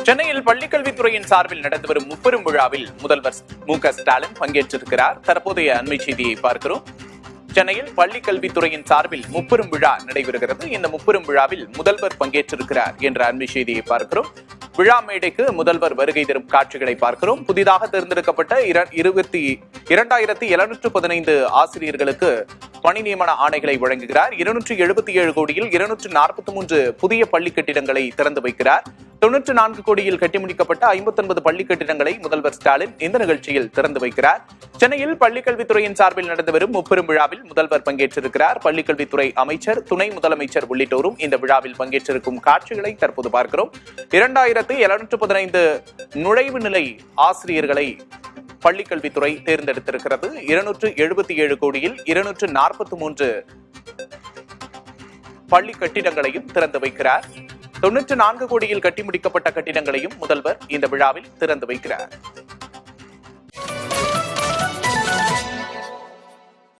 சென்னையில் பள்ளிக்கல்வித்துறையின் சார்பில் நடந்து வரும் முப்பெரும் விழாவில் முதல்வர் மு.க.ஸ்டாலின் பங்கேற்றிருக்கிறார். தற்போதைய அண்மை செய்தியை பார்க்கிறோம். சென்னையில் பள்ளிக்கல்வித்துறையின் சார்பில் முப்பெரும் விழா நடைபெறுகிறது. இந்த முப்பெரும் விழாவில் முதல்வர் பங்கேற்றிருக்கிறார் என்ற அண்மை செய்தியை பார்க்கிறோம். விழா மேடைக்கு முதல்வர் வருகை தரும் காட்சிகளை பார்க்கிறோம். புதிதாக தேர்ந்தெடுக்கப்பட்ட 22,715 ஆசிரியர்களுக்கு பணி நியமன ஆணைகளை வழங்குகிறார். 277 கோடியில் 243 புதிய பள்ளி கட்டிடங்களை திறந்து வைக்கிறார். 94 கோடியில் கட்டி முடிக்கப்பட்ட 59 பள்ளி கட்டிடங்களை முதல்வர் ஸ்டாலின் இந்த நிகழ்ச்சியில் திறந்து வைக்கிறார். சென்னையில் பள்ளிக்கல்வித்துறையின் சார்பில் நடந்து வரும் முப்பெரும் விழாவில் முதல்வர் பங்கேற்றிருக்கிறார். பள்ளிக்கல்வித்துறை அமைச்சர், துணை முதலமைச்சர் உள்ளிட்டோரும் இந்த விழாவில் பங்கேற்றிருக்கும் காட்சிகளை தற்போது பார்க்கிறோம். 2,715 நுழைவு நிலை ஆசிரியர்களை பள்ளிக்கல்வித்துறை தேர்ந்தெடுத்திருக்கிறது. 277 கோடியில் 243 பள்ளி கட்டிடங்களையும் திறந்து வைக்கிறார். 94 கோடியில் கட்டி முடிக்கப்பட்ட கட்டிடங்களையும் முதல்வர் இந்த விழாவில் திறந்து வைக்கிறார்.